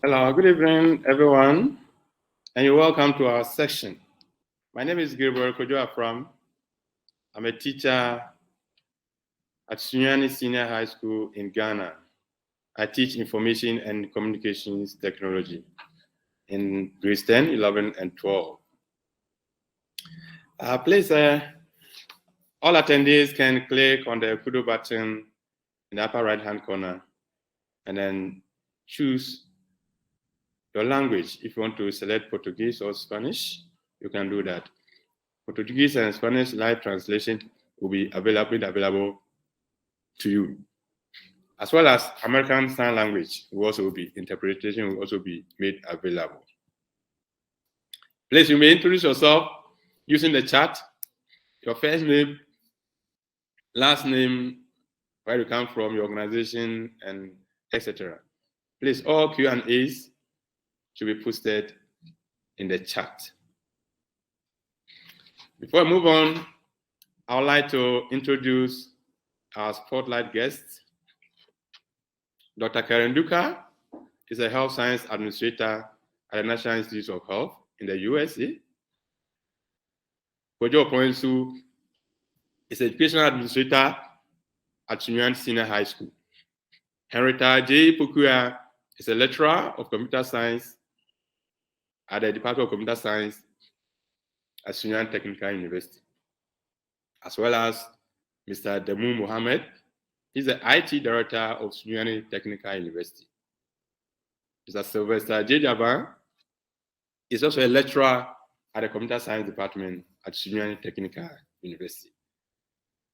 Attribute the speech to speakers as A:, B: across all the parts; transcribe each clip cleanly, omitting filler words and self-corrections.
A: Hello, good evening, everyone, and you're welcome to our section. My name is Gabriel Kojoa from. I'm a teacher at Sunyani Senior High School in Ghana. I teach information and communications technology in grades 10, 11, and 12. Please, all attendees can click on the kudo button in the upper right-hand corner and then choose your language. If you want to select Portuguese or Spanish, you can do that. Portuguese and Spanish live translation will be available to you, as well as American Sign Language interpretation will also be made available. Please, you may introduce yourself using the chat, your first name, last name, where you come from, your organization, and etc. Please, all Q&As should be posted in the chat. Before I move on, I would like to introduce our spotlight guest. Dr. Karen Duka is a health science administrator at the National Institute of Health in the USA. Kojo Poinsu is an educational administrator at Sunyani Senior High School. Henrietta J. Pokua is a lecturer of computer science at the Department of Computer Science at Sunyani Technical University, as well as Mr. Demu Mohammed. He's the IT director of Sunyani Technical University. Mr. Sylvester J. Javan is also a lecturer at the Computer Science Department at Sunyani Technical University.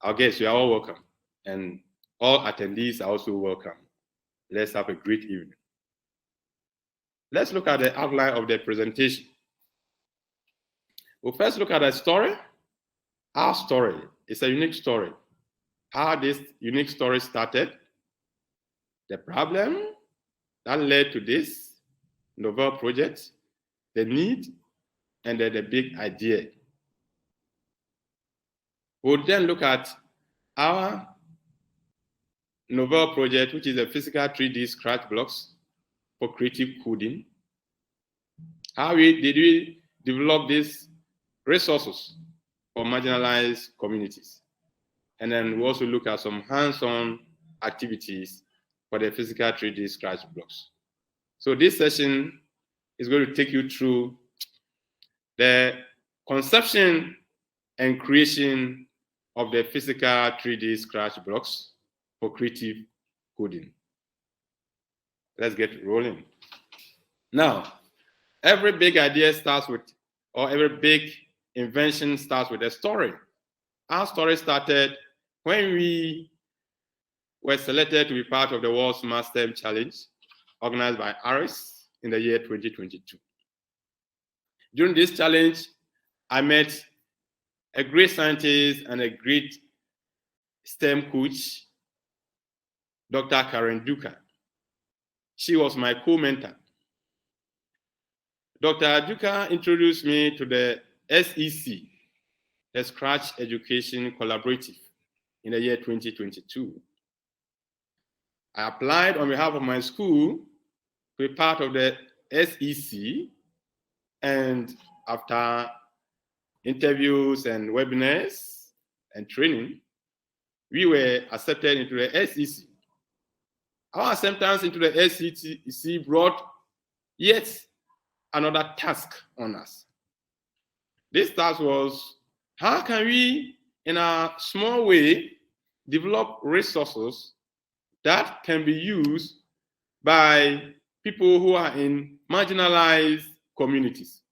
A: Our guests, you are all welcome, and all attendees are also welcome. Let's have a great evening. Let's look at the outline of the presentation. We'll first look at the story. Our story is a unique story. How this unique story started, the problem that led to this novel project, the need, and then the big idea. We'll then look at our novel project, which is a physical 3D scratch blocks for creative coding. How did we develop these resources for marginalized communities? And then we also look at some hands-on activities for the physical 3D scratch blocks. So this session is going to take you through the conception and creation of the physical 3D scratch blocks for creative coding. Let's get rolling. Now, every big idea starts with, or every big invention starts with a story. Our story started when we were selected to be part of the World's Mass STEM Challenge organized by ARIS in the year 2022. During this challenge, I met a great scientist and a great STEM coach, Dr. Karen Duka. She was my co-mentor. Dr. Duka introduced me to the SEC, the Scratch Education Collaborative, in the year 2022. I applied on behalf of my school to be part of the SEC, and after interviews and webinars and training, we were accepted into the SEC. Our acceptance into the SEC brought yet another task on us. This task was, how can we, in a small way, develop resources that can be used by people who are in marginalized communities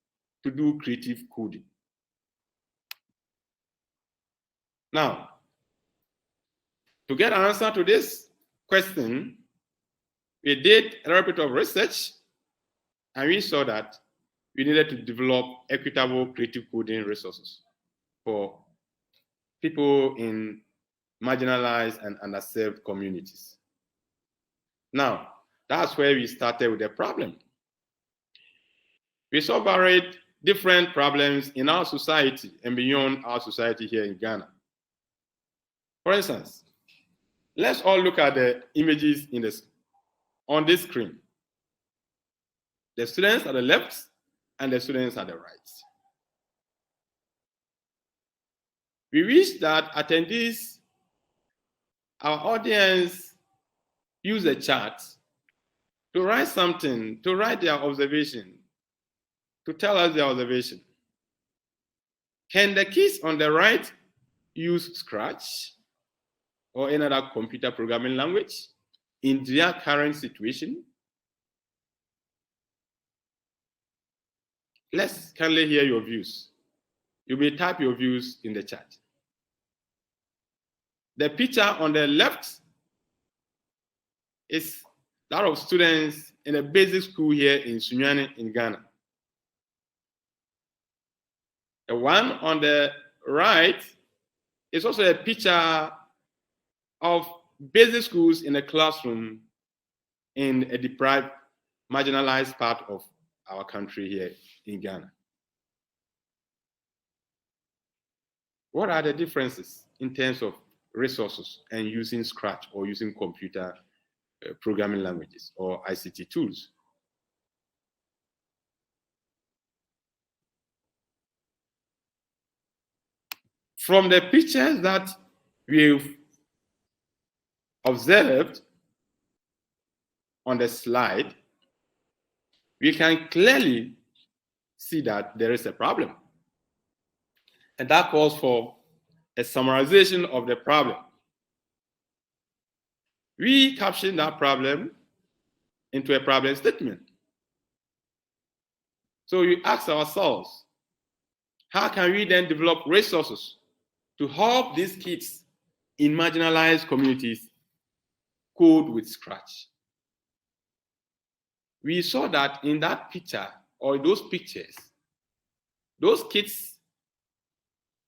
A: to do creative coding? Now, to get an answer to this question, we did a little bit of research, and we saw that we needed to develop equitable creative coding resources for people in marginalized and underserved communities. Now, that's where we started with the problem. We saw varied different problems in our society and beyond our society here in Ghana. For instance, let's all look at the images on this screen. The students at the left and the students at the right. We wish that attendees, our audience, use a chart to write something, to write their observation, to tell us their observation. Can the kids on the right use Scratch or any other computer programming language in their current situation? Let's kindly hear your views. You may type your views in the chat. The picture on the left is that of students in a basic school here in Sunyani in Ghana. The one on the right is also a picture of basic schools in a classroom in a deprived, marginalized part of our country here in Ghana. What are the differences in terms of resources and using Scratch or using computer programming languages or ICT tools? From the pictures that we've observed on the slide, we can clearly see that there is a problem. And that calls for a summarization of the problem. We caption that problem into a problem statement. So we ask ourselves, how can we then develop resources to help these kids in marginalized communities code with Scratch? We saw that in that picture, or those pictures, those kids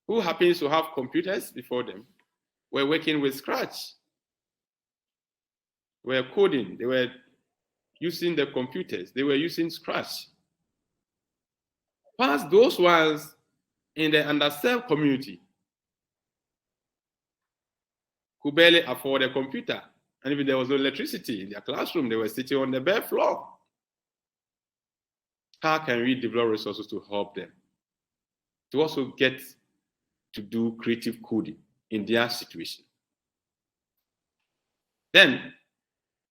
A: who happens to have computers before them were working with Scratch, were coding, they were using the computers, they were using Scratch. Whilst those ones in the underserved community could barely afford a computer, and if there was no electricity in their classroom, they were sitting on the bare floor. How can we develop resources to help them to also get to do creative coding in their situation? Then,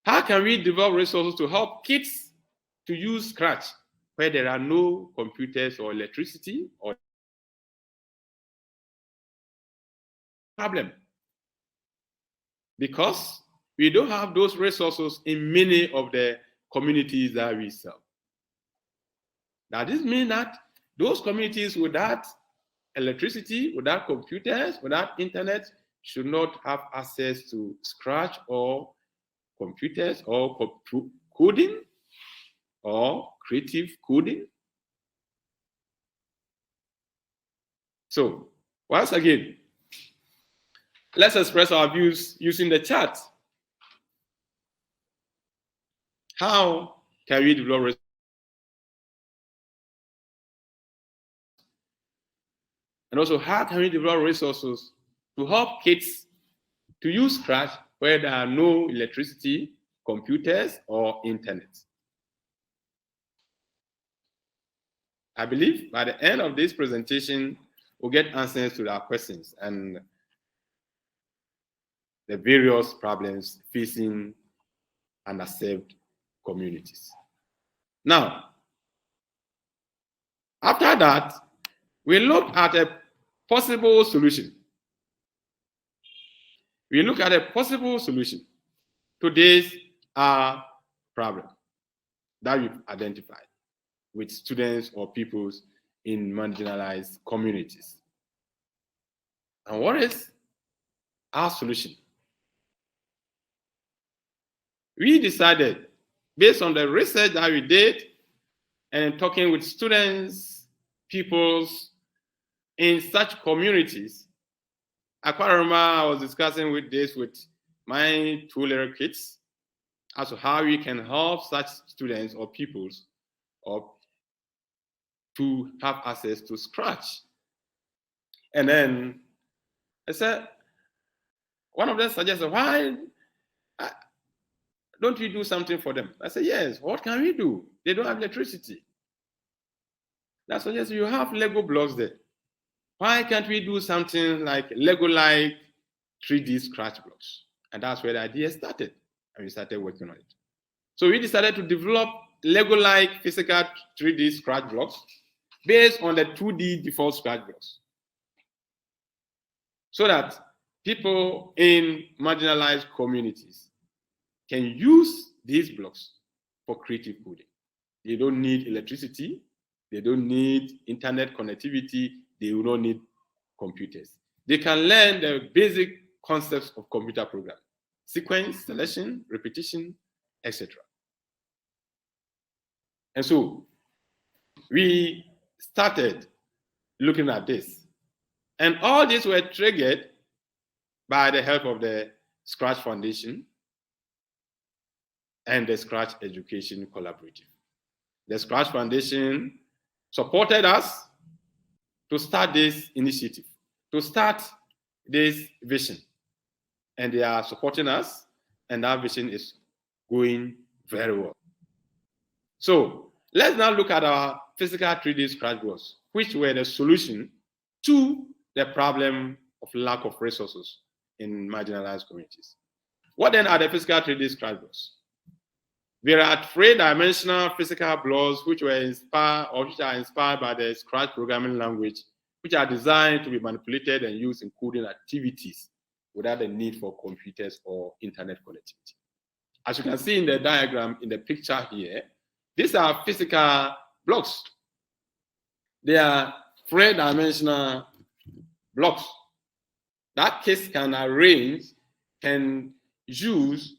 A: how can we develop resources to help kids to use Scratch where there are no computers or electricity or problem? Because we don't have those resources in many of the communities that we serve. Now, this means that those communities without electricity, without computers, without internet, should not have access to Scratch or computers or coding or creative coding. So, once again, let's express our views using the chat. How can we develop and also how can we develop resources to help kids to use Scratch where there are no electricity, computers, or internet? I believe by the end of this presentation, we'll get answers to our questions and the various problems facing underserved communities. Now, after that, we look at a possible solution. We look at a possible solution to this problem that we've identified with students or pupils in marginalized communities. And what is our solution? We decided, based on the research that we did and talking with students, pupils in such communities, I quite remember I was discussing with my two little kids as to how we can help such students or pupils or to have access to Scratch. And then I said, one of them suggested, why don't we do something for them? I said, yes, what can we do? They don't have electricity. That's why yes, you have Lego blocks there. Why can't we do something like Lego-like 3D scratch blocks? And that's where the idea started, and we started working on it. So we decided to develop Lego-like physical 3D scratch blocks based on the 2D default scratch blocks, so that people in marginalized communities can use these blocks for creative coding. They don't need electricity, they don't need internet connectivity, they do not need computers. They can learn the basic concepts of computer programming: sequence, selection, repetition, etc. And so we started looking at this. And all these were triggered by the help of the Scratch Foundation and the Scratch Education Collaborative. The Scratch Foundation supported us to start this initiative, to start this vision. And they are supporting us, and that vision is going very well. So let's now look at our physical 3D scratch blocks, which were the solution to the problem of lack of resources in marginalized communities. What then are the physical 3D scratch blocks? There are three-dimensional physical blocks which are inspired by the Scratch programming language, which are designed to be manipulated and used in coding activities without the need for computers or internet connectivity. As you can see in the diagram in the picture here, these are physical blocks. They are three-dimensional blocks that kids can arrange and use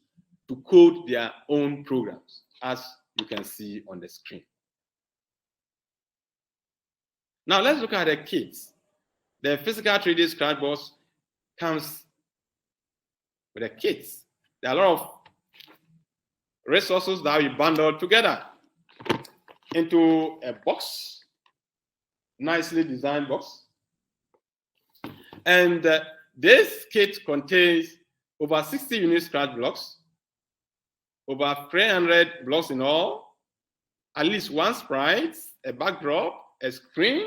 A: to code their own programs, as you can see on the screen. Now let's look at the kits. The physical 3D scratch blocks comes with the kits. There are a lot of resources that we bundled together into a box, nicely designed box. And this kit contains over 60 unique scratch blocks, over 300 blocks in all, at least one sprite, a backdrop, a screen,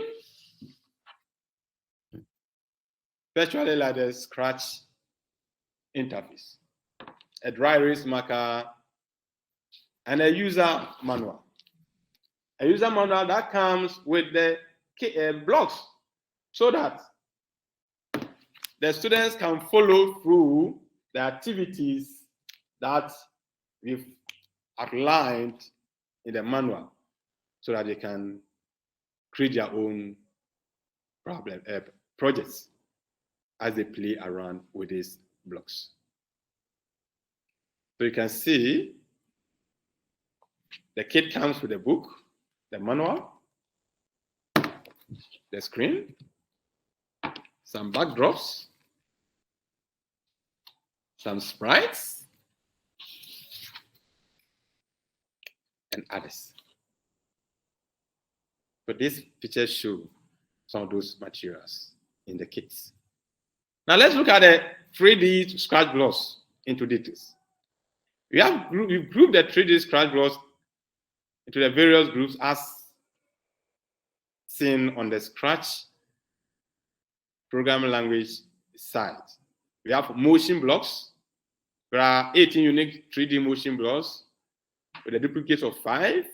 A: virtually like the Scratch interface, a dry erase marker, and a user manual. A user manual that comes with the blocks so that the students can follow through the activities that we've outlined in the manual, so that they can create their own projects as they play around with these blocks. So you can see the kit comes with a book, the manual, the screen, some backdrops, some sprites, and others. But these pictures show some of those materials in the kits. Now let's look at the 3D scratch blocks into details. We've grouped the 3D scratch blocks into the various groups as seen on the Scratch programming language side. We have motion blocks. There are 18 unique 3D motion blocks with a duplicate of 5,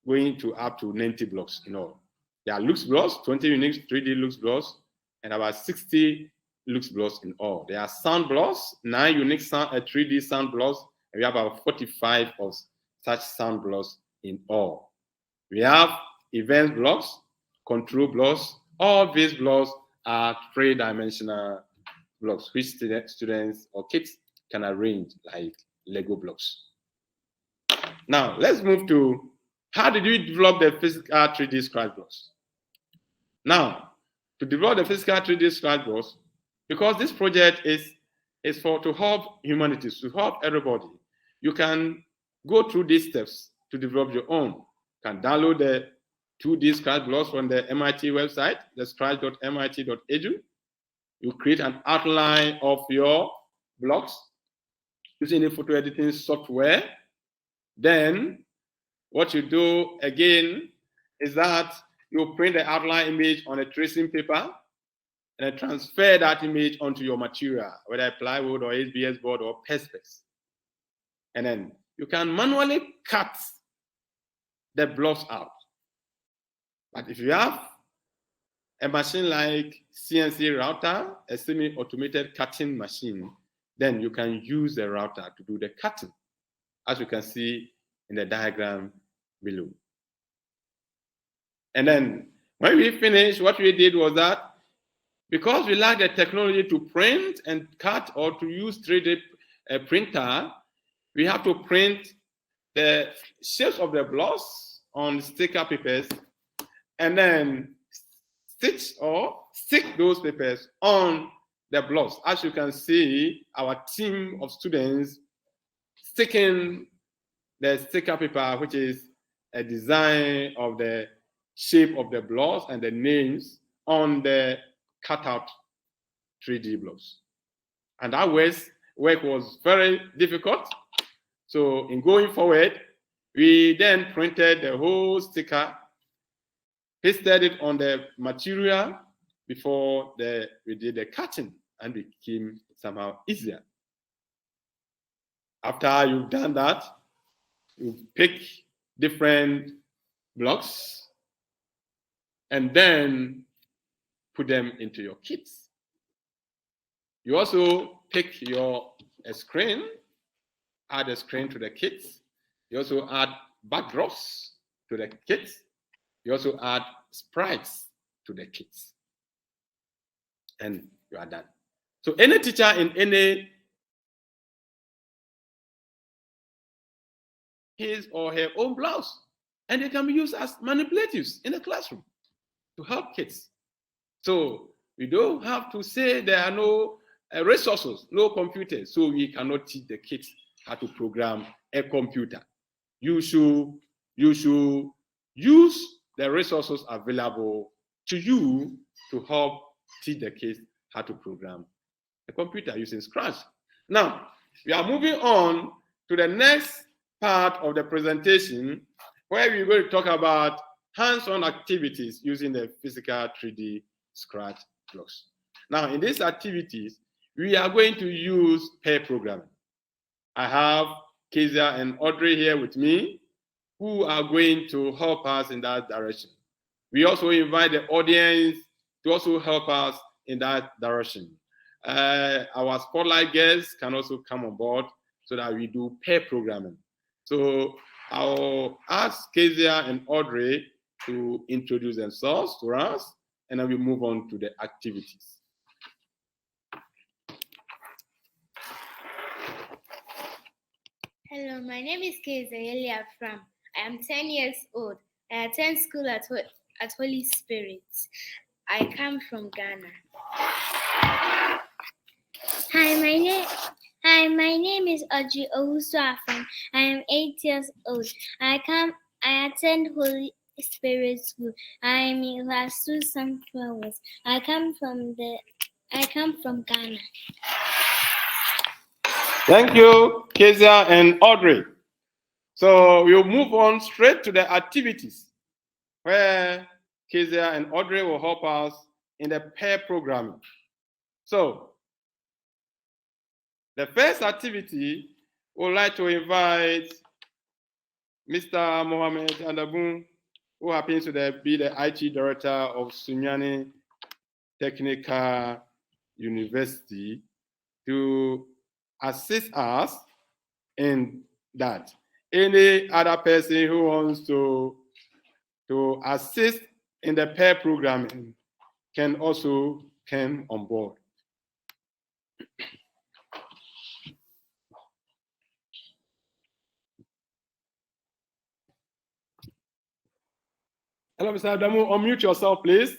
A: going to up to 90 blocks in all. There are looks blocks, 20 unique 3D looks blocks, and about 60 looks blocks in all. There are sound blocks, 9 unique 3D sound blocks, and we have about 45 of such sound blocks in all. We have event blocks, control blocks. All these blocks are 3-dimensional blocks, which students or kids can arrange like Lego blocks. Now, let's move to how did we develop the physical 3D scratch blocks? Now, to develop the physical 3D scratch blocks, because this project is to help humanities, to help everybody, you can go through these steps to develop your own. You can download the 2D scratch blocks from the MIT website, the scratch.mit.edu. You create an outline of your blocks. using the photo editing software. Then what you do again is that you print the outline image on a tracing paper and then transfer that image onto your material, whether plywood or SBS board or perspex. And then you can manually cut the blocks out. But if you have a machine like CNC router, a semi-automated cutting machine, then you can use the router to do the cutting, as you can see in the diagram below. And then when we finished, what we did was that because we lack the technology to print and cut or to use 3D printer, we have to print the shapes of the blocks on sticker papers and then stitch or stick those papers on the blocks. As you can see, our team of students sticking the sticker paper, which is a design of the shape of the blocks and the names on the cutout 3D blocks. And that work was very difficult. So in going forward, we then printed the whole sticker, pasted it on the material before we did the cutting, and it became somehow easier. After you've done that, you pick different blocks and then put them into your kits. You also pick a screen, add a screen to the kits. You also add backdrops to the kits. You also add sprites to the kits. And you are done. So any teacher in any his or her own blouse, and they can be used as manipulatives in the classroom to help kids. So we don't have to say there are no resources, no computers, so we cannot teach the kids how to program a computer. You should use the resources available to you to help teach the kids how to program a computer using Scratch. Now, we are moving on to the next part of the presentation, where we're going to talk about hands-on activities using the physical 3D Scratch blocks. Now, in these activities, we are going to use pair programming. I have Kezia and Audrey here with me, who are going to help us in that direction. We also invite the audience to also help us in that direction. Our spotlight guests can also come on board so that we do pair programming. So I'll ask Kezia and Audrey to introduce themselves to us, and then we move on to the activities.
B: Hello, my name is Kezia From. I am 10 years old. I attend school at Holy Spirit. I come from Ghana. Hi, my name is Audrey Owusu-Afam. I am 8 years old. I attend Holy Spirit School. I am in class 2 Sunflowers. I come from Ghana.
A: Thank you, Kezia and Audrey. So we'll move on straight to the activities, where Kezia and Audrey will help us in the pair programming. So the first activity, we'd like to invite Mr. Mohamed Andabun, who happens to be the IT director of Sunyani Technical University, to assist us in that. Any other person who wants to assist in the pair programming can also come on board. Hello, Mr. Adamu, unmute yourself, please.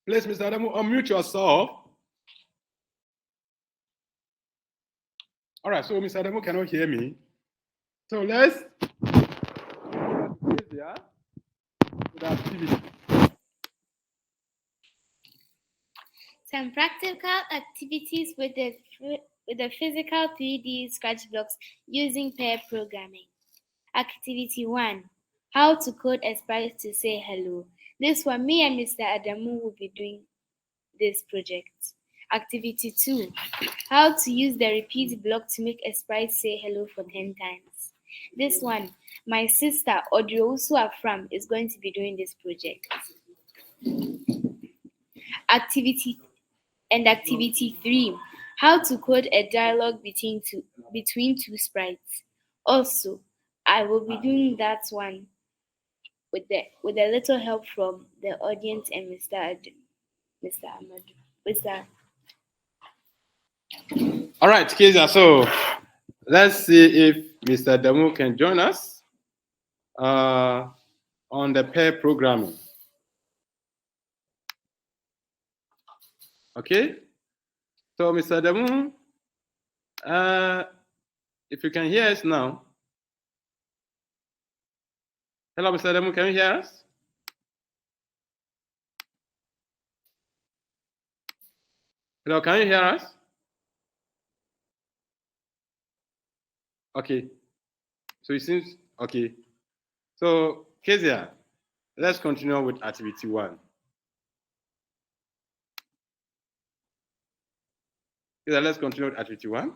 A: Please, Mr. Adamu, unmute yourself. All right, so Mr. Adamu cannot hear me. So let's the activity.
B: Some practical activities with the physical 3D Scratch blocks using pair programming. Activity 1. How to code a sprite to say hello. This one, me and Mr. Adamu will be doing this project. Activity 2. How to use the repeat block to make a sprite say hello for 10 times. This one, my sister, Odriosu Afram, is going to be doing this project. Activity 3. How to code a dialogue between two sprites. Also, I will be doing that one with a little help from the audience and Mr. Ahmad.
A: All right, Kezia, so let's see if Mr. Damu can join us on the pair programming. Okay, so Mr. Damu, if you can hear us now. Hello, Mr. Damu, can you hear us? Hello, can you hear us? Okay, so it seems, okay. So, Kezia, let's continue with activity 1. Kezia, let's continue with activity 1.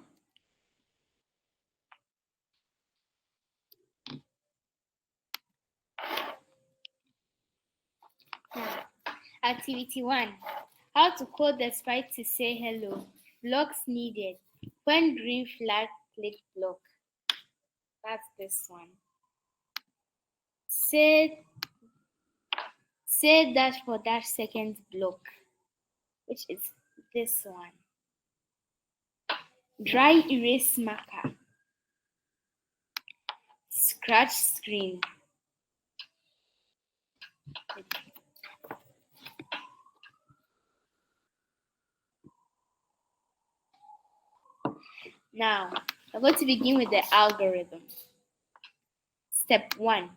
B: Activity 1. How to code the sprite to say hello. Blocks needed. When green flag, click block. That's this one. Say dash for dash second block, which is this one. Dry erase marker. Scratch screen. Now, I'm going to begin with the algorithm. Step 1.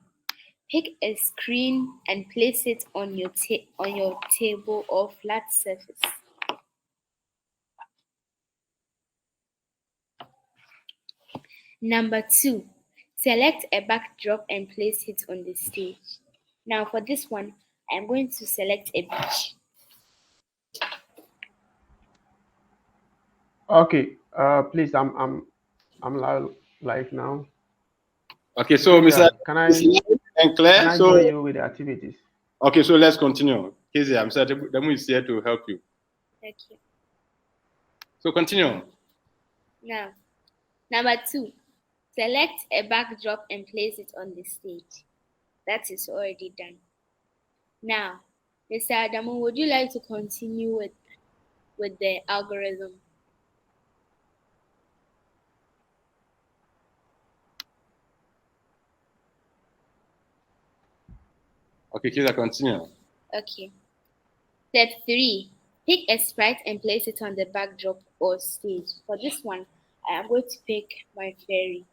B: Pick a screen and place it on your table or flat surface. Number 2. Select a backdrop and place it on the stage. Now for this one, I'm going to select a beach.
C: Okay, please, I'm live now.
A: Okay, so
C: Kezia,
A: Mr.
C: can I
A: and Claire,
C: can I
A: so
C: join you with the activities?
A: okay, so let's continue. Kezia, Mr. Damu is here to help you.
B: Thank you.
A: So continue.
B: Now, number 2, select a backdrop and place it on the stage. That is already done. Now, Mr. Adamu, would you like to continue with the algorithm?
A: Okay, Kezia, continue.
B: Okay. Step 3. Pick a sprite and place it on the backdrop or stage. For this one, I am going to pick my fairy.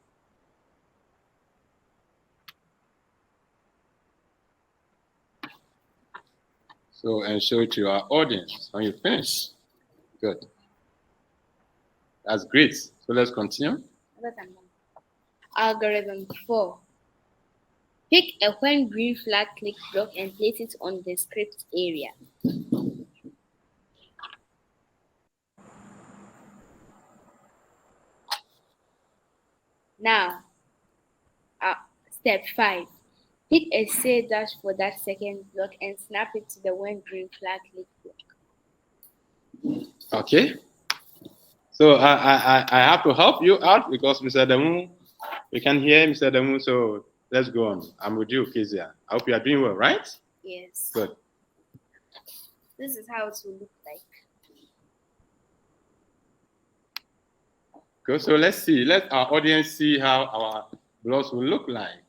A: So, and show it to our audience when you finish. Good. That's great. So let's continue.
B: Algorithm 4. Pick a when green flag click block and place it on the script area. Now, step 5. Pick a say dash for that second block and snap it to the when green flag click block.
A: Okay. So I have to help you out because Mr. Damu, you can hear Mr. Damu, so let's go on. I'm with you, Kezia. I hope you are doing well, right?
B: Yes.
A: Good.
B: This is how it will look like.
A: Good. So let's see. Let our audience see how our blocks will look like.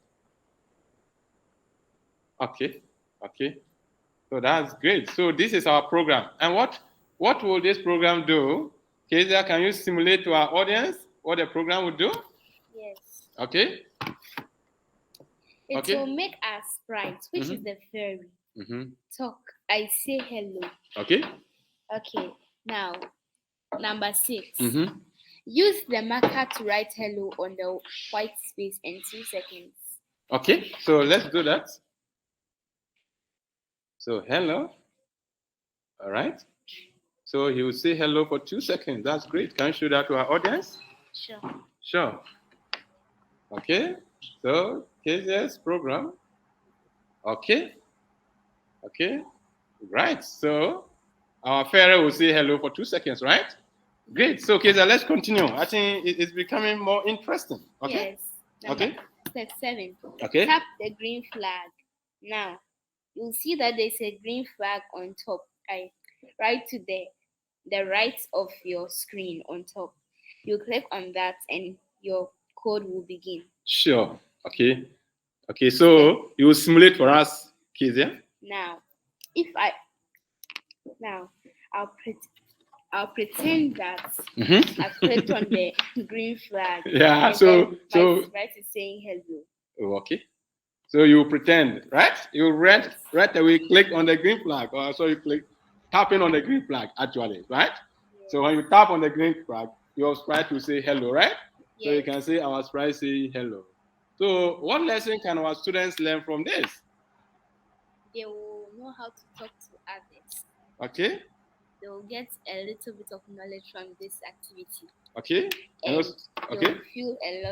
A: Okay. Okay. So that's great. So this is our program. And what will this program do? Kezia, can you simulate to our audience what the program will do?
B: Yes.
A: Okay.
B: It will make a sprite, which is the fairy, talk. I say hello.
A: Okay.
B: Okay. Now, number 6. Use the marker to write hello on the white space in 2 seconds.
A: Okay. So let's do that. So hello. All right. So he will say hello for 2 seconds. That's great. Can you show that to our audience?
B: Sure.
A: Sure. Okay. So Kezia's program. Okay. Okay. Right. So our fairy will say hello for 2 seconds, right? Great. So Kezia, let's continue. I think it's becoming more interesting. Okay.
B: Yes.
A: Okay.
B: Step 7.
A: Okay.
B: Tap the green flag. Now, you'll see that there's a green flag on top. Right to the right of your screen on top. You click on that and your code will begin.
A: Sure. Okay. Okay. So you will simulate for us, Kezia.
B: Now, I'll pretend that I clicked on the green flag.
A: Yeah.
B: And
A: so
B: right is saying hello.
A: Okay. So you pretend, right? You right away click on the green flag, or so you click tapping on the green flag actually, right? Yes. So when you tap on the green flag, your sprite will say hello, right? Yes. So you can say our sprite say hello. So what lesson can our students learn from this?
B: They will know how to talk to others.
A: Okay.
B: They will get a little bit of knowledge from this activity.
A: Okay.
B: And they will feel a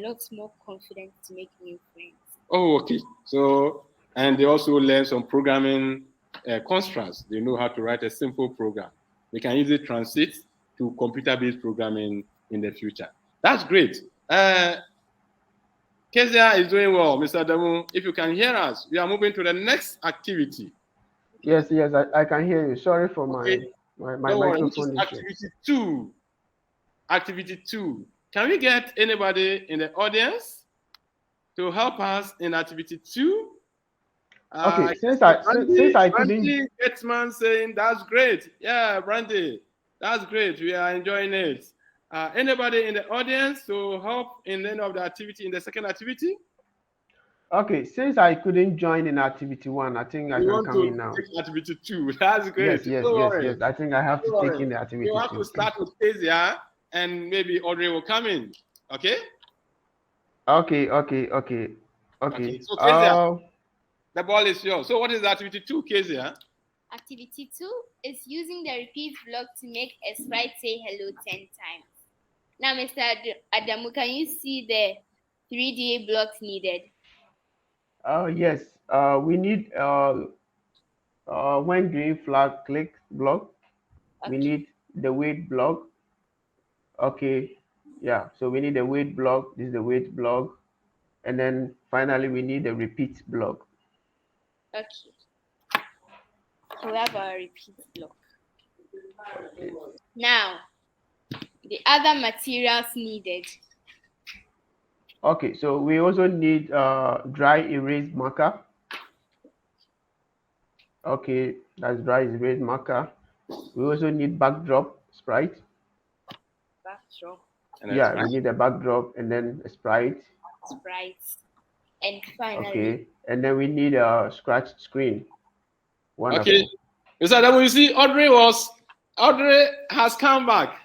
B: lot more confident to make new friends.
A: Oh, okay. So, and they also learn some programming constructs. They know how to write a simple program. They can easily transit to computer-based programming in the future. That's great. Kezia is doing well, Mr. Adamu. If you can hear us, we are moving to the next activity.
C: Yes, I can hear you. Sorry for my microphone issue.
A: Activity 2. Activity 2. Can we get anybody in the audience to help us in activity 2?
C: Okay, since I couldn't.
A: Getman saying that's great. Yeah, Brandy, that's great. We are enjoying it. Anybody in the audience to help in any of the activity in the second activity?
C: Okay, since I couldn't join in activity 1, I think I can come in now.
A: Take activity 2. That's great.
C: Yes. I think I have to take in the activity 2.
A: You have to start with Kezia, and maybe Audrey will come in. Okay?
C: Okay.
A: So Kezia, the ball is yours. So what is activity 2, Kezia?
B: Activity 2 is using the repeat block to make a sprite say hello 10 times. Now, Mr. Adamu, can you see the 3D blocks needed?
C: Yes. We need when green flag click block. Okay. We need the wait block. Okay. Yeah. So we need the wait block. This is the wait block. And then finally we need the repeat block.
B: Okay. So we have our repeat block. Okay. Now, the other materials needed.
C: Okay, so we also need dry erase marker. Okay, that's dry erase marker. We also need backdrop sprite.
B: Backdrop.
C: Yeah, we need a backdrop and then a sprite.
B: Sprites. And finally.
C: Okay, and then we need a scratch screen. Wonderful.
A: Okay, Mr. Adamu, you see, Audrey has come back.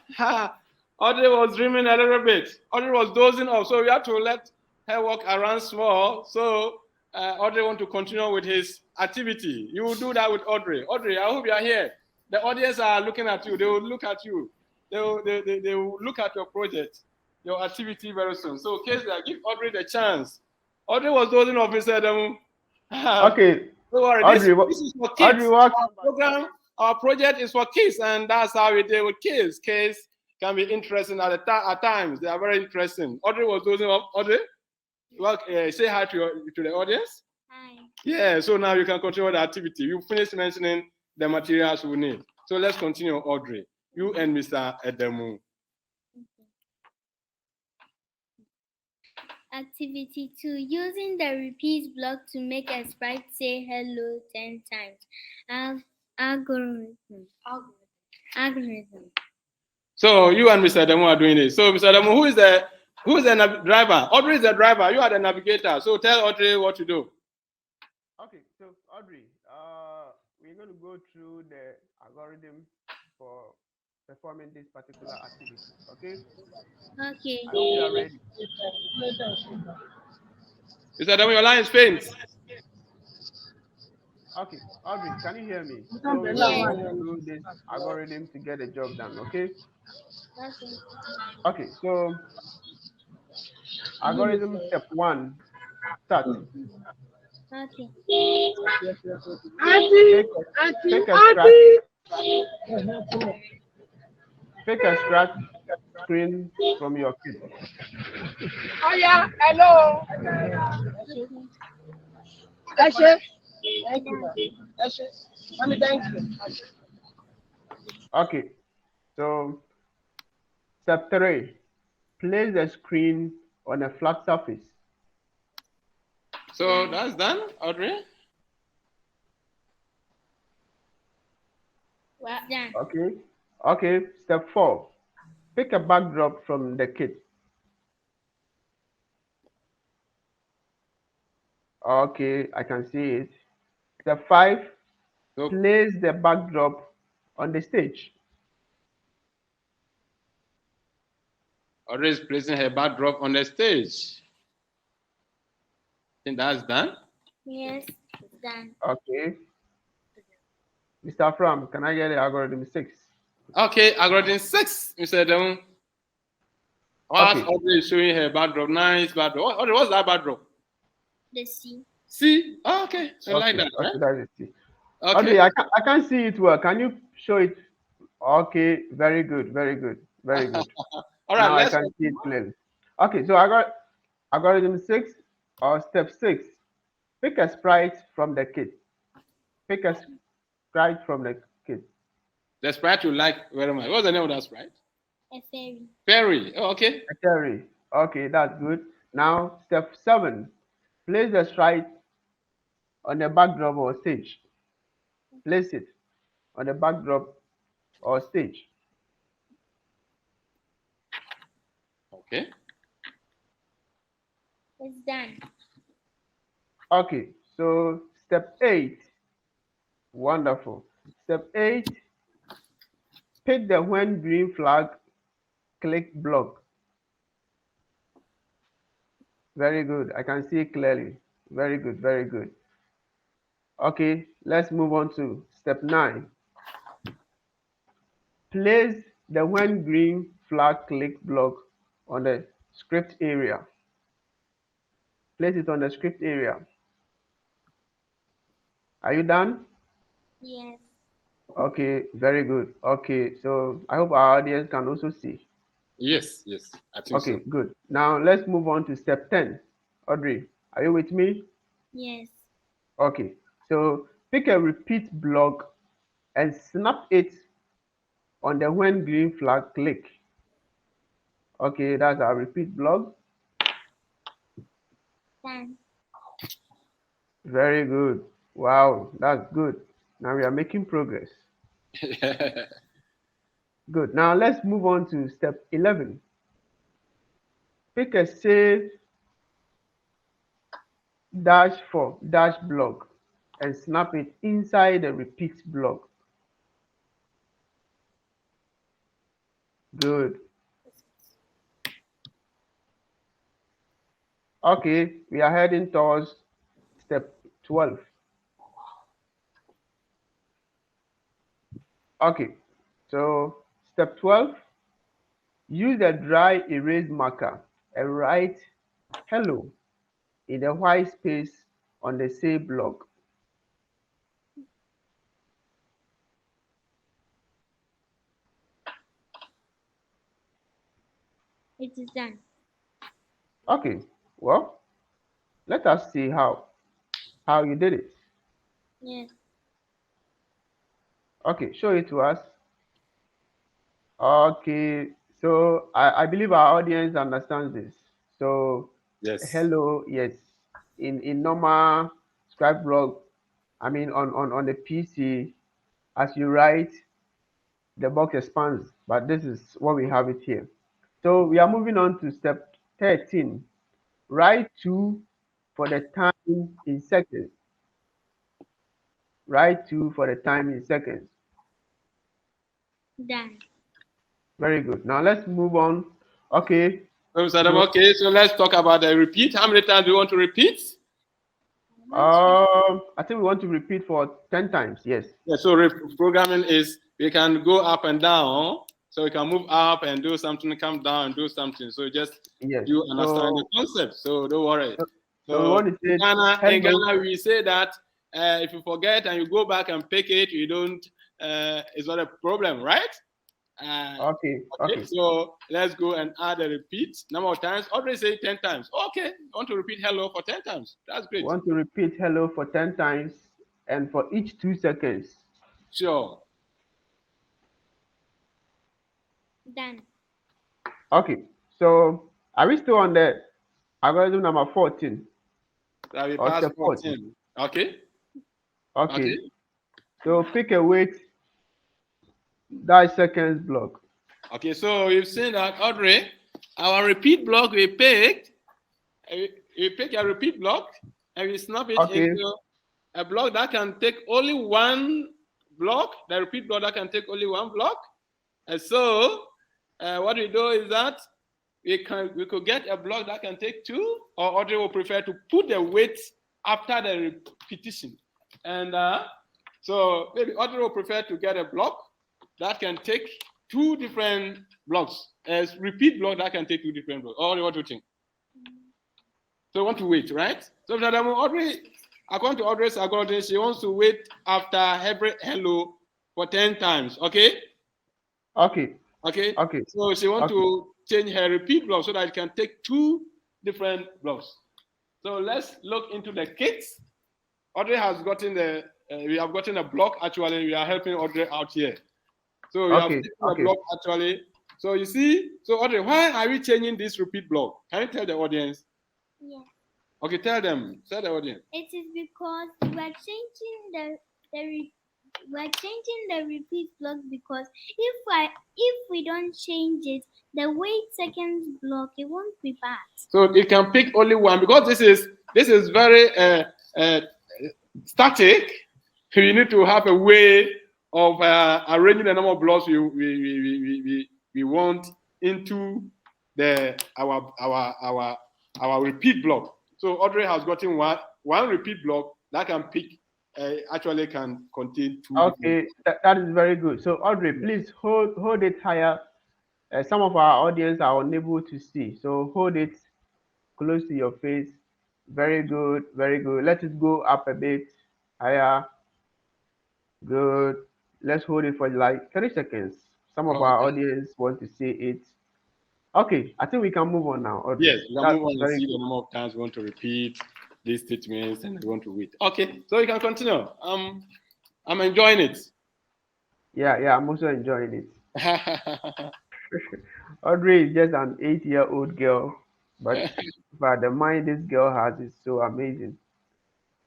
A: Audrey was dreaming a little bit. Audrey was dozing off, so we have to let her walk around small. So Audrey want to continue with his activity. You will do that with Audrey. Audrey, I hope you are here. The audience are looking at you. They will look at you. They will look at your project, your activity very soon. So, Kezia, give Audrey the chance. Audrey was dozing off, Mr. Adamu.
C: Okay.
A: Don't worry.
C: Audrey,
A: this is for kids. Our project is for kids, and that's how we deal with kids. Kids can be interesting at times. They are very interesting. Audrey was dozing off. Audrey, well, say hi to the audience.
B: Hi.
A: Yeah, so now you can continue the activity. You finished mentioning the materials we need. So let's continue, Audrey. You and Mr. Adamu.
B: activity 2. Using the repeat block to make a sprite say hello 10 times. Algorithm.
A: So you and Mr. Demo are doing it. So Mr. Demo, who is the driver? Audrey is the driver. You are the navigator. So tell Audrey what to do.
C: Okay, so Audrey, we're going to go through the algorithm for performing this particular activity. Okay?
B: Okay.
C: I hope you are ready.
A: Mr. Demo, your line is faint.
C: Okay, Audrey, can you hear me? So we're going to go through this algorithm to get the job done. Okay?
B: Okay.
C: Okay, so algorithm step 1, start.
B: Okay.
C: Pick a scratch screen from your kit.
D: Oh yeah, hello. Ashe. Thank you, man. Ashe. Mommy, thank you.
C: Okay, so step 3, place the screen on a flat surface.
A: So that's done, Audrey.
B: Well done.
C: Okay, step 4, pick a backdrop from the kit. Okay, I can see it. Step 5,
A: So
C: place the backdrop on the stage.
A: Audrey is placing her backdrop on the stage. I think that's done.
B: Yes, it's done.
C: Okay. Mr. Fram, can I get the algorithm 6?
A: Okay, algorithm 6, Mr. Demo.
C: Okay.
A: Audrey is showing her backdrop. Nice backdrop. Audrey, what's that backdrop?
B: The C.
A: See? Oh, okay. So like that, right?
C: Okay, that is it.
A: Okay.
C: Audrey, I can't see it well. Can you show it? Okay, very good, very good, very good.
A: All right,
C: Now I can see it clearly. Okay, so I got algorithm 6 or step 6. Pick a sprite from the kit. Pick a sprite from the kit.
A: The sprite you like very much. What's the name of that sprite?
B: A fairy.
A: Fairy. Oh, okay.
C: A fairy. Okay, that's good. Now step 7. Place the sprite on the backdrop or stage. Place it on the backdrop or stage.
A: Okay.
B: It's done.
C: Okay, so step 8. Wonderful. Step 8. Pick the when green flag, click block. Very good. I can see it clearly. Very good, very good. Okay, let's move on to step 9. Place the when green flag click block on the script area. Place it on the script area. Are you done?
B: Yes.
C: Okay, very good. Okay, so I hope our audience can also see.
A: Yes, yes. I think
C: Okay,
A: so.
C: good. Now let's move on to step 10. Audrey, are you with me?
B: Yes.
C: Okay, so pick a repeat block and snap it on the when green flag click. Okay, that's our repeat block.
B: Done.
C: Very good. Wow, that's good. Now we are making progress. Good. Now let's move on to step 11. Pick a save dash block and snap it inside the repeat block. Good. Okay, we are heading towards step 12. Okay, so step 12, use a dry erase marker and write hello in the white space on the save block.
B: It is done.
C: Okay, well, let us see how you did it.
B: Yes.
C: Okay, show it to us. Okay, so I believe our audience understands this. So
A: Yes.
C: hello, yes. In normal Scratch block, I mean on the PC, as you write, the box expands, but this is what we have it here. So we are moving on to step 13. Write 2 for the time in seconds. Write 2 for the time in seconds.
B: Done.
C: Very good. Now let's move on. Okay.
A: So, Mr. Adam, okay, so let's talk about the repeat. How many times do you want to repeat?
C: I think we want to repeat for 10 times. Yes.
A: Yeah, so programming is we can go up and down. So we can move up and do something, come down and do something. So just
C: Yes.
A: you understand the concept. So don't worry.
C: So we want to say
A: in Ghana, we say that if you forget and you go back and pick it, you don't. It's not a problem, right?
C: Okay.
A: So let's go and add a repeat number of times. Already say 10 times. Okay, want to repeat hello for 10 times. That's great.
C: Want to repeat hello for 10 times and for each 2 seconds.
A: Sure.
B: Done.
C: Okay. So are we still on the algorithm number 14?
A: That we pass 14. Okay.
C: So pick a weight that seconds block.
A: Okay, so we've seen that, Audrey, our repeat block we picked a repeat block and we snap it into a block that can take only one block, the repeat block that can take only one block. And so what we do is that we could get a block that can take 2, or Audrey will prefer to put the weight after the repetition. And so maybe Audrey will prefer to get a block that can take 2 different blocks, as repeat block that can take 2 different blocks. Audrey, what do you think? So you want to wait, right? So Audrey, according to Audrey's algorithm, she wants to wait after every hello for 10 times. Okay?
C: Okay.
A: So she wants to change her repeat block so that it can take 2 different blocks. So let's look into the kits. Audrey has gotten we have gotten a block actually. We are helping Audrey out here. So we have a block actually. So you see, so Audrey, why are we changing this repeat block? Can you tell the audience?
B: Yeah.
A: Okay, tell the audience.
B: It is because we're changing the repeat block, because if we don't change it, the wait seconds block, it won't be passed.
A: So it can pick only one, because this is very static. You need to have a way of arranging the number of blocks we want into our repeat block. So Audrey has gotten one repeat block that can pick actually can contain 2.
C: Okay, that is very good. So Audrey, please hold it higher. Some of our audience are unable to see, so hold it close to your face. Very good, very good. Let it go up a bit higher. Good. Let's hold it for like 30 seconds. Some of our audience want to see it. Okay, I think we can move on now. Audrey.
A: Yes, we can move on and see the number of times we want to repeat these statements and we want to wait. Okay, so you can continue. I'm enjoying it.
C: Yeah, I'm also enjoying it. Audrey is just an 8-year-old girl, but the mind this girl has is so amazing.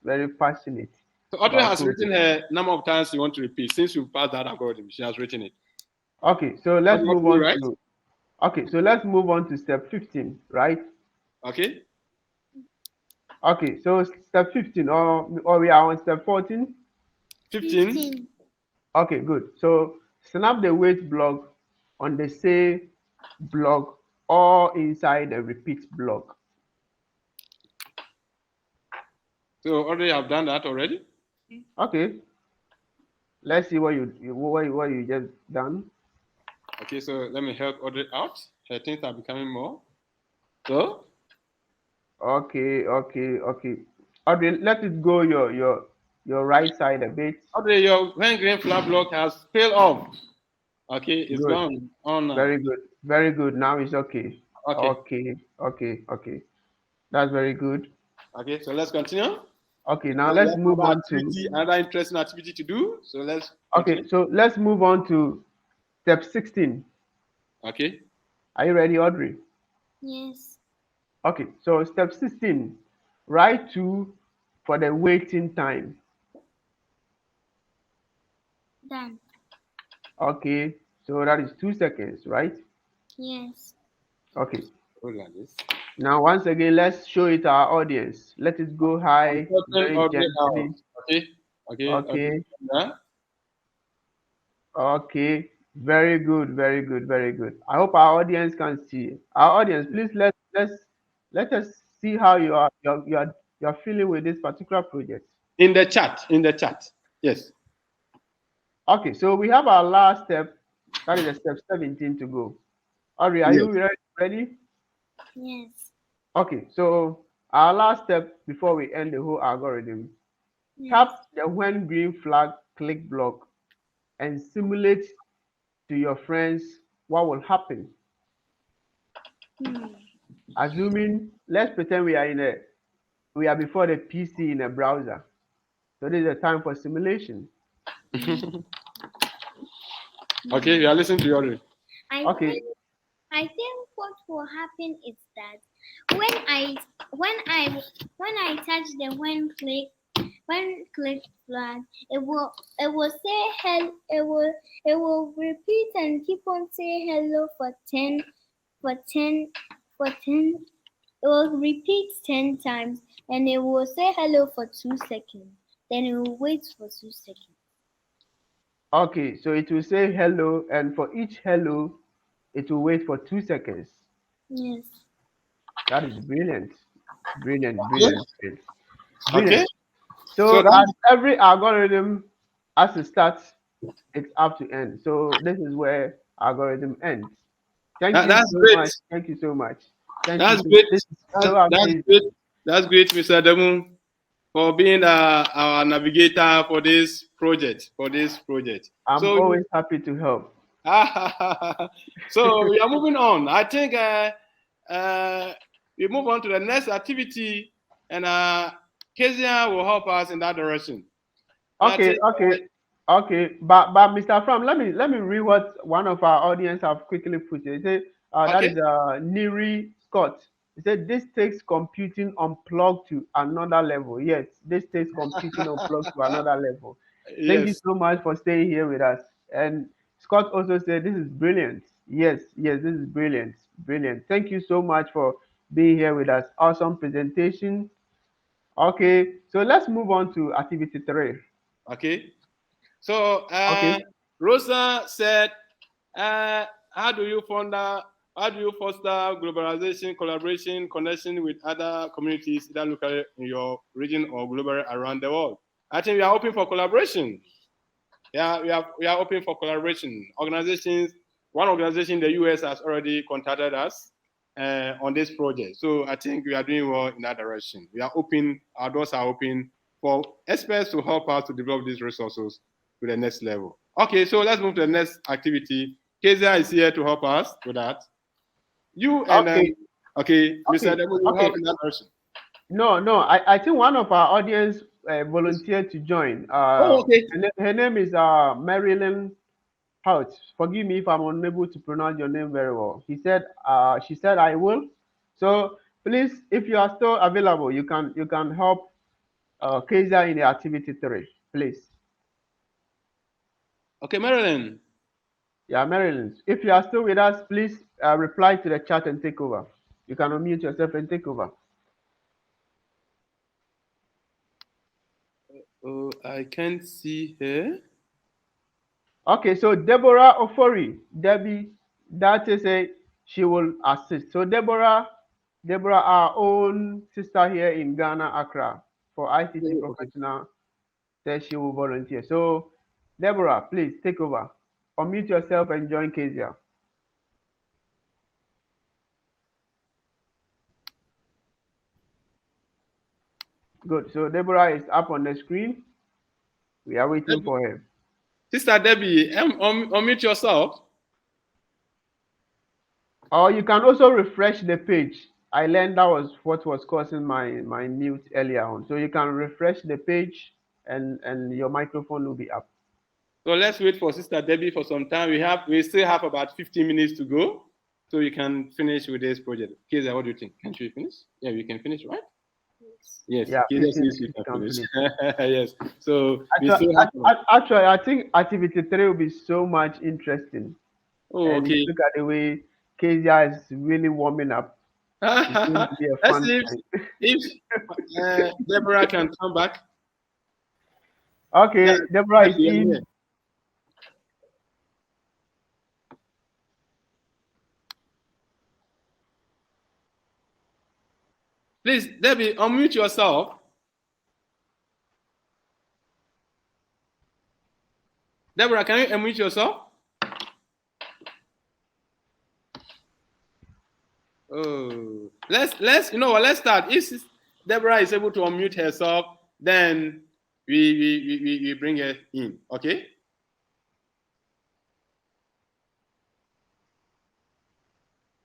C: Very passionate.
A: So Audrey has written her number of times you want to repeat. Since you passed that algorithm, she has written it.
C: Okay, so let's move on to. Okay, so let's move on to step 15, right?
A: Okay.
C: Okay, so step 15, or we are on step 14?
A: 15.
C: Okay, good. So snap the wait block on the say block or inside the repeat block.
A: So already have done that already.
C: Okay. Let's see what you just done.
A: Okay, so let me help Audrey out. Her things are becoming more. So.
C: Okay. Audrey, let it go your right side a bit.
A: Audrey, your green flag block has failed off. Okay, it's gone on now.
C: Very good. Now it's okay. Okay. That's very good.
A: Okay, so let's continue.
C: Okay, now let's move on to
A: another interesting activity to do. So let's.
C: Okay, so let's move on to step 16.
A: Okay.
C: Are you ready, Audrey?
B: Yes.
C: Okay, so step 16, write 2 for the waiting time.
B: Done.
C: Okay, so that is 2 seconds, right?
B: Yes.
C: Okay.
A: Hold on this.
C: Now, once again, let's show it to our audience. Let it go
A: I'm
C: high,
A: putting
C: very
A: audio out.
C: gently.
A: Okay. Okay.
C: Okay.
A: Yeah.
C: Okay. Very good. Very good. Very good. I hope our audience can see. Our audience, please let us see how you're feeling with this particular project.
A: In the chat. In the chat. Yes.
C: Okay. So we have our last step. That is step 17 to go. Audrey, are
A: Yes.
C: you ready?
B: Yes.
C: Okay. So our last step before we end the whole algorithm.
B: Yes.
C: Tap the when green flag click block and simulate to your friends what will happen. Assuming, let's pretend we are before the PC in a browser. So this is a time for simulation.
A: Okay, we are listening to you.
C: Okay.
B: I think what will happen is that when I touch the when click flag, it will say hello. It will repeat and keep on saying hello for 10. It will repeat 10 times and it will say hello for 2 seconds. Then it will wait for 2 seconds.
C: Okay, so it will say hello, and for each hello, it will wait for 2 seconds.
B: Yes.
C: That is brilliant. Brilliant,
A: Okay.
C: brilliant, brilliant.
A: Okay.
C: Brilliant. So as every algorithm, as it starts, it's up to end. So this is where algorithm ends. Thank you
A: That's
C: so
A: great.
C: much. Thank you so much. Thank
A: That's
C: you.
A: great.
C: This is so
A: That's
C: amazing.
A: great. That's great, Mr. Demu, for being our navigator for this project.
C: I'm always happy to help.
A: So we are moving on. I think we move on to the next activity, and Kezia will help us in that direction.
C: Okay. But Mr. Fram, let me read what one of our audience have quickly put. They say that is Neri Scott. He said this takes computing unplugged to another level. Yes, this takes computing unplugged to another level. Thank you
A: Yes.
C: so much for staying here with us. And Scott also said this is brilliant. Yes, this is brilliant. Brilliant. Thank you so much for being here with us. Awesome presentation. Okay, so let's move on to activity 3.
A: Okay. So
C: Okay.
A: Rosa said, how do you foster globalization, collaboration, connection with other communities, either locally in your region or globally around the world? I think we are open for collaboration. Yeah, we are open for collaboration. One organization in the US has already contacted us on this project. So I think we are doing well in that direction. We are open, our doors are open for experts to help us to develop these resources to the next level. Okay, so let's move to the next activity. Kezia is here to help us with that. You and Mr. Demo will help in that direction.
C: No, I think one of our audience volunteered to join.
A: Okay.
C: Her name is Marilyn Hout. Forgive me if I'm unable to pronounce your name very well. She said I will. So please, if you are still available, you can help Kezia in the activity 3, please.
A: Okay, Marilyn.
C: Yeah, Marilyn. If you are still with us, please reply to the chat and take over. You can unmute yourself and take over.
A: Oh, I can't see her.
C: Okay, so Deborah Ofori, Debbie, that is she will assist. So Deborah, our own sister here in Ghana, Accra, for ICT professional, says she will volunteer. So Deborah, please take over. Unmute yourself and join Kezia. Good. So Deborah is up on the screen. We are waiting for her.
A: Sister Debbie, unmute yourself.
C: Or you can also refresh the page. I learned that was what was causing my mute earlier on. So you can refresh the page and your microphone will be up.
A: So let's wait for Sister Debbie for some time. We still have about 15 minutes to go. so we can finish with this project. Kezia, what do you think? Can we finish? Yeah, we can finish, right? Yes.
C: Yeah,
A: Kezia
C: 15
A: says we can
C: minutes
A: finish. Yes. So we
C: Actually,
A: still have.
C: actually, I think activity 3 will be so much interesting.
A: Oh,
C: And
A: okay.
C: look at the way Kezia is really warming up. It's going to be a
A: Let's
C: fun
A: see
C: time.
A: if Deborah can come back.
C: Okay,
A: Yeah,
C: Deborah is
A: yeah,
C: in.
A: yeah. Please, Debbie, unmute yourself. Deborah, can you unmute yourself? Oh, let's you know what? Let's start. If Deborah is able to unmute herself, then we bring her in. Okay.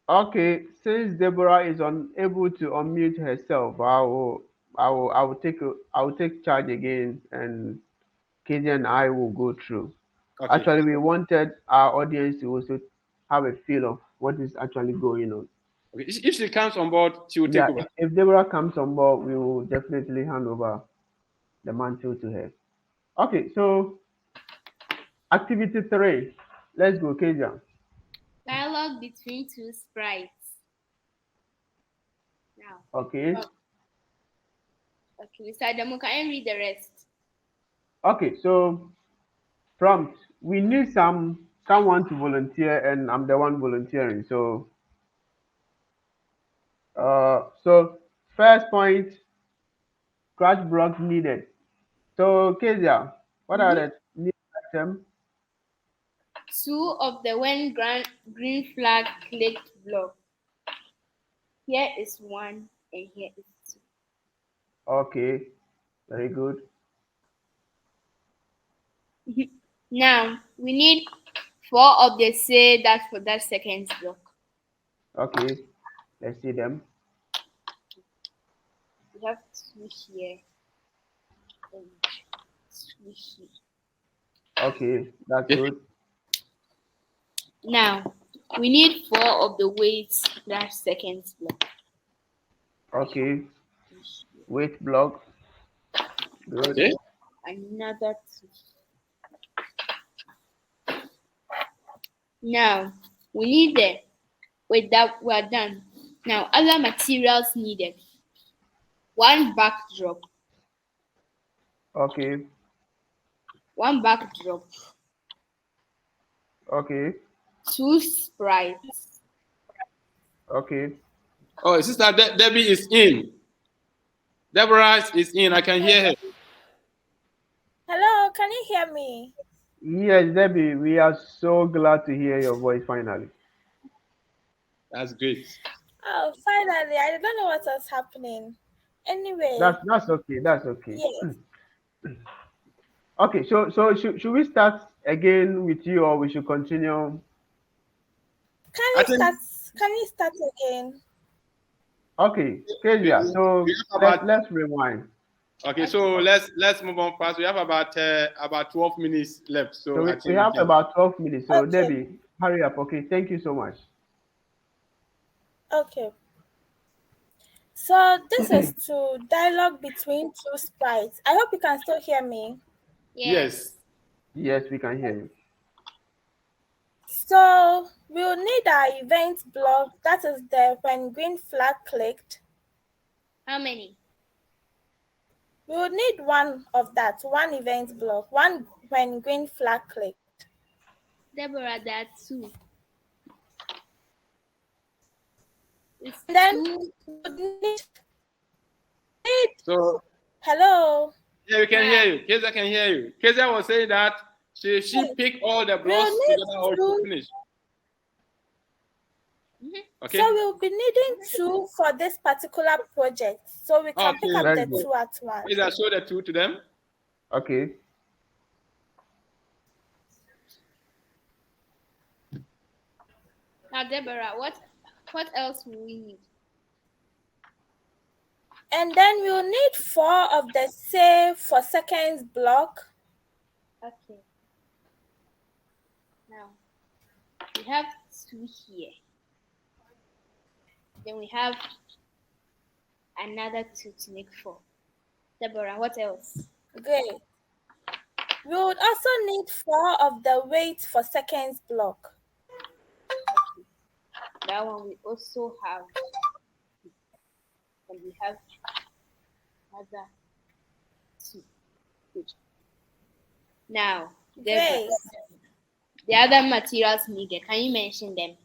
C: Okay, since Deborah is unable to unmute herself, I will take charge again, and Kezia and I will go through.
A: Okay.
C: Actually, we wanted our audience to also have a feel of what is actually going on.
A: Okay. If she comes on board, she will take
C: Yeah,
A: over.
C: if Deborah comes on board, we will definitely hand over the mantle to her. Okay, so activity 3. Let's go, Kezia.
B: Dialogue between two sprites. Now,
C: Okay.
B: okay, Mr. Adamu, can you read the rest?
C: Okay, so prompt. We need someone to volunteer, and I'm the one volunteering. So first point, scratch blocks needed. So Kezia, what are the needed items?
B: 2 of the when green flag clicked block. Here is 1 and here is 2.
C: Okay, very good.
B: Now we need 4 of the say that for that second block.
C: Okay, let's see them.
B: We have 2 here and 2 here.
C: Okay, that's good.
B: Now we need 4 of the weights that second block.
C: Okay, weight block. Good.
A: Okay.
B: Another 2. Now we need the with that we are done. Now other materials needed. 1 backdrop.
C: Okay.
B: 1 backdrop.
C: Okay.
B: 2 sprites.
C: Okay.
A: Oh, Sister Debbie is in. Deborah is in. I can hear her.
E: Hello, can you hear me?
C: Yes, Debbie, we are so glad to hear your voice finally.
A: That's great.
E: Oh, finally, I don't know what was happening. Anyway.
C: That's okay. That's okay.
E: Yes.
C: Okay, so should we start again with you, or we should continue?
E: Can you start again?
C: Okay, Kezia, so let's rewind.
A: Okay, so let's move on fast. We have about 12 minutes left. So
C: we have about 12 minutes. So okay. Debbie, hurry up. Okay, thank you so much.
E: Okay. So this is to dialogue between 2 sprites. I hope you can still hear me.
A: Yes.
C: Yes, we can hear you.
E: So we'll need our event block. That is the when green flag clicked.
B: How many?
E: We will need 1 of that, 1 event block, 1 when green flag clicked.
B: Deborah, there are 2.
E: Then
A: so
E: hello.
A: Yeah, we can hear you. Kezia can hear you. Kezia was saying that she picked all the blocks together or she finished. Okay.
E: So we'll be needing 2 for this particular project. So we can pick up the 2 at once.
A: Please show the 2 to them.
C: Okay.
B: Now, Deborah, what else will we need?
E: And then we'll need 4 of the say for seconds block.
B: Okay. Now we have 2 here. Then we have another 2 to make 4. Deborah, what else?
E: Great. We would also need 4 of the weight for seconds block.
B: That one we also have. And we have another 2. Good. Now, Deborah, the other materials needed, can you mention them?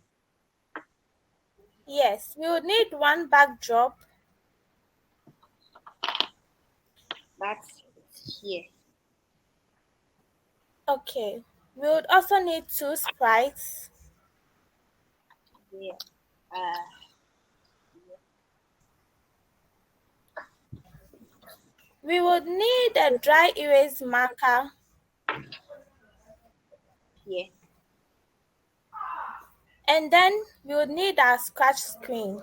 E: Yes, we would need 1 backdrop.
B: That's here.
E: Okay. We would also need 2 sprites.
B: Yeah.
E: We would need a dry erase marker.
B: Here.
E: And then we would need our scratch screen.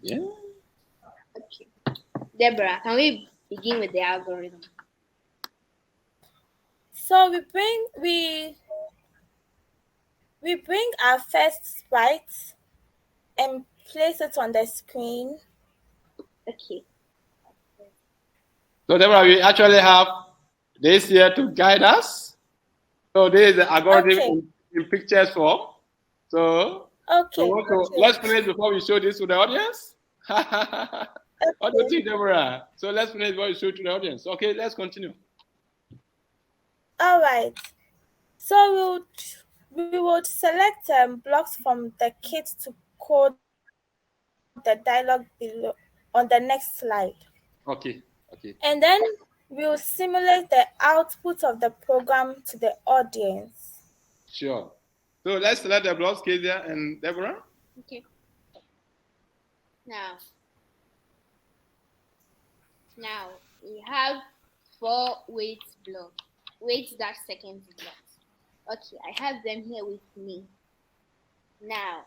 A: Yeah.
B: Okay. Deborah, can we begin with the algorithm?
E: So we bring our first sprite and place it on the screen.
B: Okay.
A: So Deborah, we actually have this here to guide us. So this is the algorithm in pictures form. So, let's finish before we show this to the audience. What do you think, Deborah? So let's finish before we show to the audience. Okay, let's continue.
E: All right. So we would select blocks from the kit to code the dialog below on the next slide.
A: Okay.
E: And then we will simulate the output of the program to the audience.
A: Sure. So let's select the blocks, Kezia and Deborah.
B: Okay. Now we have 4 weight blocks. Weight-seconds blocks. Okay, I have them here with me. Now,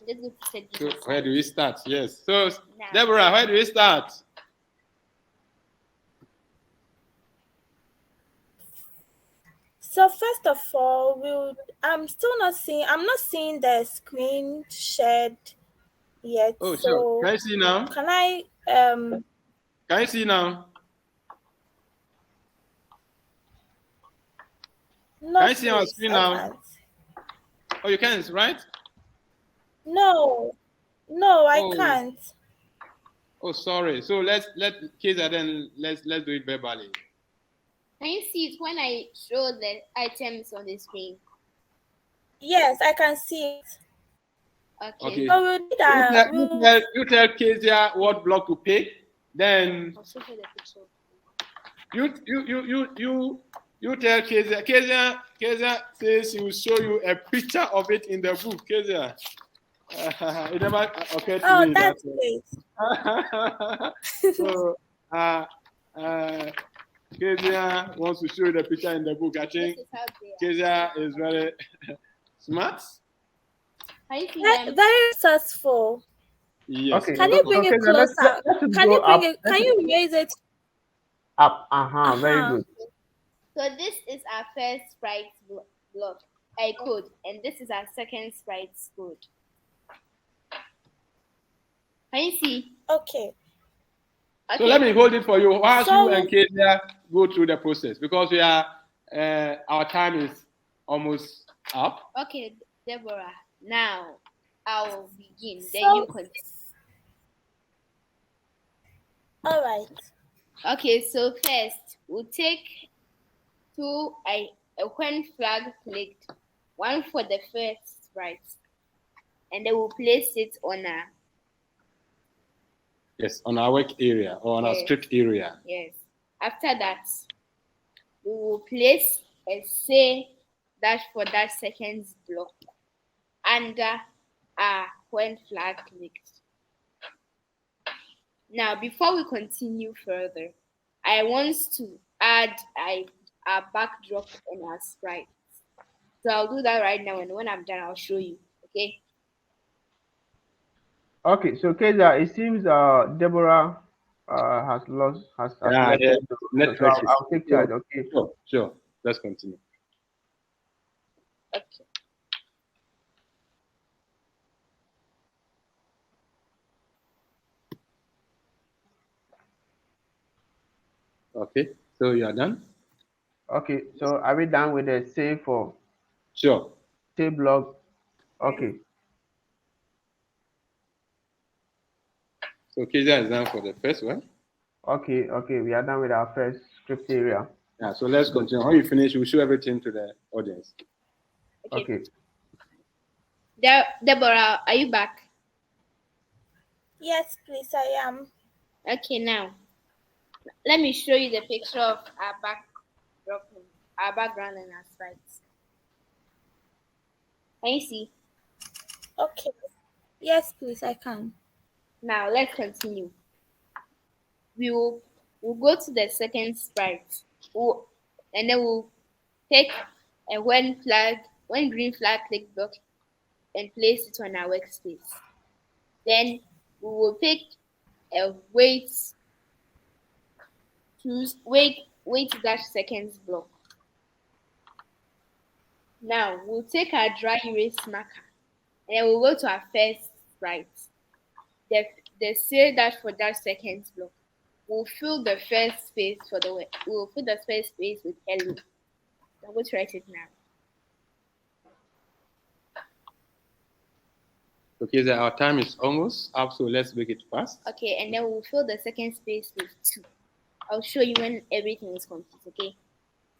B: let's go to set this.
A: So where do we start? Yes. So now, Deborah, where do we start?
E: So first of all, I'm not seeing the screen shared yet.
A: Oh,
E: so
A: sure. Can you see now?
E: Can I
A: Can you see now?
E: No,
A: can you see our screen now? Oh, you can't, right?
E: No, I can't.
A: Oh, sorry. So let Kezia then let's do it verbally.
B: Can you see it when I show the items on the screen?
E: Yes, I can see it.
B: Okay.
E: So we'll do that.
A: You tell Kezia what block to pick. Then you tell Kezia. Kezia says she will show you a picture of it in the book. Kezia. It never occurred to me.
E: That's great.
A: So Kezia wants to show you the picture in the book. I think Kezia is very smart.
E: Very successful.
A: Yes.
E: Okay. Can you bring it closer? Can you raise it
C: up? Very good.
B: So this is our first sprite block, a code, and this is our second sprite code. Can you see?
E: Okay.
A: So let me hold it for you while you and Kezia go through the process, because we are our time is almost up.
B: Okay, Deborah. Now I'll begin. Then you continue.
E: All right.
B: Okay. So first we'll take a when flag clicked, one for the first sprite, and then we'll place it on our.
A: Yes, on our work area or on our script area.
B: Yes. After that, we will place a say dash for that seconds block under our when flag clicked. Now, before we continue further, I want to add a backdrop in our sprite. So I'll do that right now, and when I'm done, I'll show you. Okay.
C: Okay, so Kezia, it seems Deborah has left. So I'll take charge. Okay.
A: Sure. Let's continue.
B: Okay.
A: Okay, so you are done?
C: Okay, so are we done with the save for
A: Sure.
C: save block? Okay.
A: So Kezia is done for the first one.
C: Okay, we are done with our first script area.
A: Yeah, so let's continue. When you finish, we'll show everything to the audience.
C: Okay.
F: Deborah, are you back?
E: Yes, please, I am.
F: Okay, now let me show you the picture of our background and our sprites. Can you see?
E: Okay. Yes, please, I can.
F: Now let's continue. We'll go to the second sprite, and then we'll take a when green flag click block and place it on our workspace. Then we will pick a wait dash seconds block. Now we'll take our dry erase marker and then we'll go to our first sprite, the say dash for dash seconds block. We'll fill the first space with hello. I'm going to write it now.
A: Okay, so our time is almost up, so let's make it fast.
F: Okay, and then we'll fill the second space with 2. I'll show you when everything is complete, okay?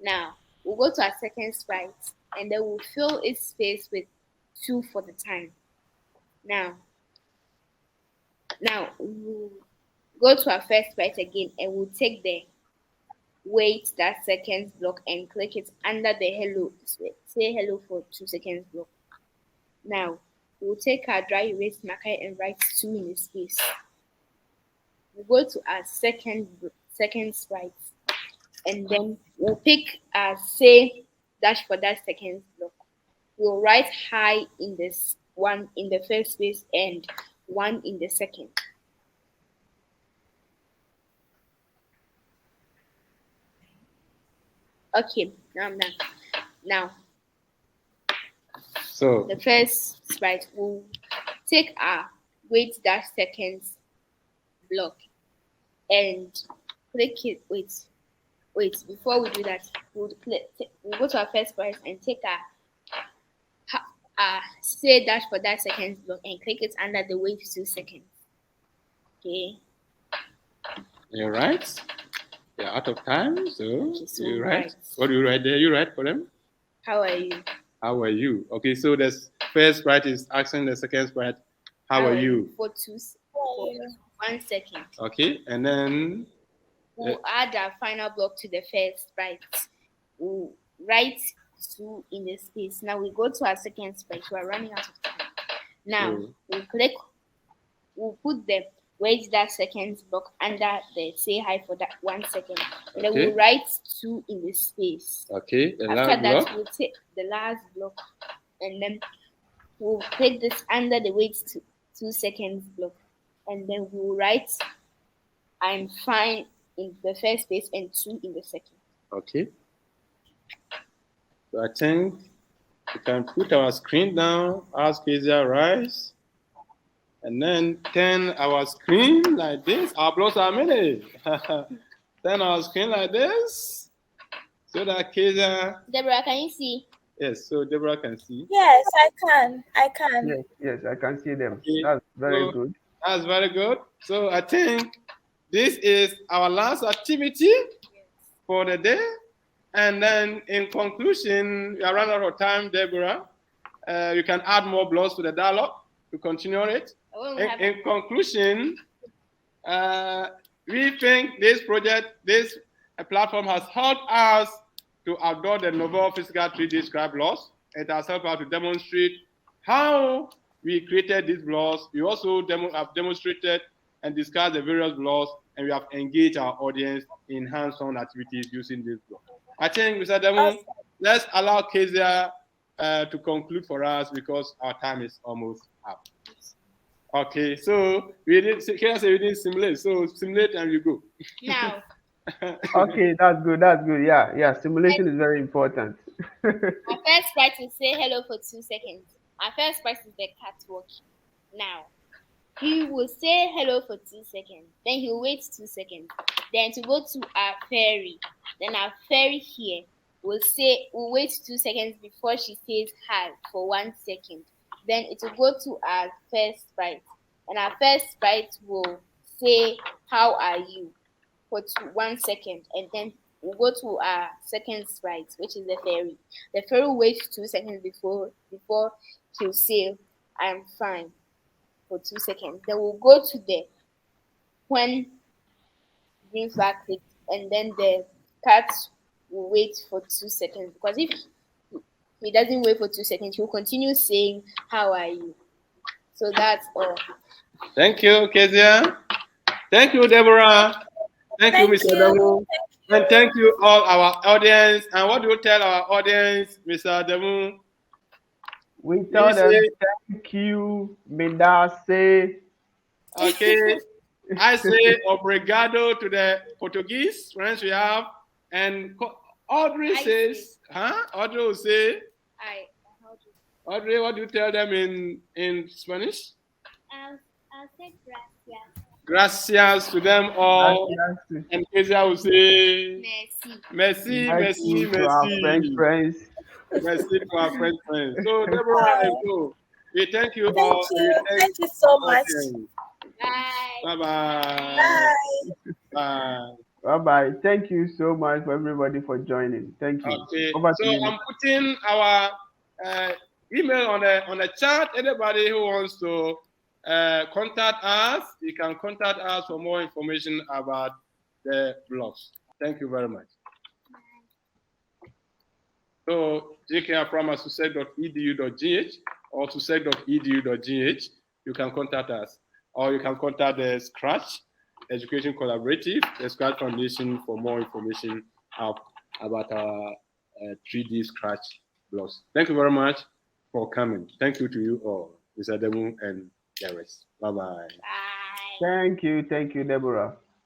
F: Now, we'll go to our second sprite, and then we'll fill its space with 2 for the time. Now we'll go to our first sprite again, and we'll take the wait that seconds block and click it under the hello, say hello for 2 seconds block. Now, we'll take our dry erase marker and write 2 in the space. We'll go to our second sprite, and then we'll pick our say dash for dash seconds block. We'll write hi in this one in the first space and 1 in the second. Okay, now I'm done. Now,
A: So
F: the first sprite, we'll take our wait dash seconds block and click it. Wait, before we do that, we'll go to our first sprite and take our say dash for dash seconds block and click it under the wait 2 seconds. Okay.
A: you're right. You're out of time, so you write.
F: right.
A: What do you write there? You write for them?
F: How are you?
A: How are you? Okay, so the first sprite is asking the second sprite, how are you?
F: For 1 second.
A: Okay, and then
F: We'll add our final block to the first sprite. We'll write 2 in the space. Now we go to our second sprite. We are running out of time. Now we'll put the wait that seconds block under the say hi for that 1 second. And then we'll write 2 in the space.
A: Okay, the
F: After
A: last
F: that,
A: block.
F: we'll take the last block and then we'll take this under the wait 2 seconds block. And then we'll write I'm fine in the first space and 2 in the second.
A: Okay. So I think we can put our screen down, ask Kezia rise, and then turn our screen like this. Our blocks are many. Turn our screen like this so that Kezia.
F: Deborah, can you see?
A: Yes, so Deborah can see.
E: Yes, I can.
C: Yes, I can see them.
A: Okay.
C: That's very good.
A: That's very good. So I think this is our last activity for the day. And then in conclusion, we are running out of time, Deborah. You can add more blocks to the dialogue to continue it. In conclusion, we think this project, this platform has helped us to adopt the novel physical 3D scribe blocks. It has helped us to demonstrate how we created these blocks. We also have demonstrated and discussed the various blocks, and we have engaged our audience in hands-on activities using this block. I think, Mr. Demo, let's allow Kezia to conclude for us because our time is almost up. Okay, so Kezia said we didn't simulate, so simulate and you go.
F: Now.
C: Okay, that's good. Yeah, simulation is very important.
F: Our first sprite will say hello for 2 seconds. Our first sprite is the cat walking. Now, he will say hello for 2 seconds. Then he'll wait 2 seconds. Then to go to our fairy. Then our fairy here will wait 2 seconds before she says hi for 1 second. Then it will go to our first sprite. And our first sprite will say, how are you? For 1 second. And then we'll go to our second sprite, which is the fairy. The fairy will wait 2 seconds before she'll say, I'm fine, for 2 seconds. Then we'll go to the when green flag clicks, and then the cat will wait for 2 seconds. Because if he doesn't wait for 2 seconds, he'll continue saying, how are you? So that's all.
A: Thank you, Kezia. Thank you, Deborah. Thank you, Mr. Demu. And thank you all our audience. And what do you tell our audience, Mr. Demu?
C: We tell them thank you, Mindase.
A: Okay. I say obrigado to the Portuguese friends we have. And Audrey says, Audrey will say, Audrey, what do you tell them in Spanish?
B: I'll say gracias.
A: Gracias to them all.
C: Gracias.
A: And Kezia will say,
F: Merci.
A: Merci
C: to our friends.
A: Merci to our friends. So, Deborah and Joe, we thank you all.
E: Thank you so much.
F: Bye.
A: Bye-bye. Bye.
C: Bye-bye. Thank you so much for everybody for joining. Thank you.
A: Okay.
C: Over
A: So
C: to you.
A: I'm putting our email on the chat. Anybody who wants to contact us, you can contact us for more information about the blogs. Thank you very much. So you can from susec.edu.gh or susec.edu.gh. You can contact us, or you can contact the Scratch Education Collaborative, the Scratch Foundation, for more information about our 3D Scratch blogs. Thank you very much for coming. Thank you to you all, Mr. Demu and the rest. Bye-bye.
F: Bye.
C: Thank you, Deborah.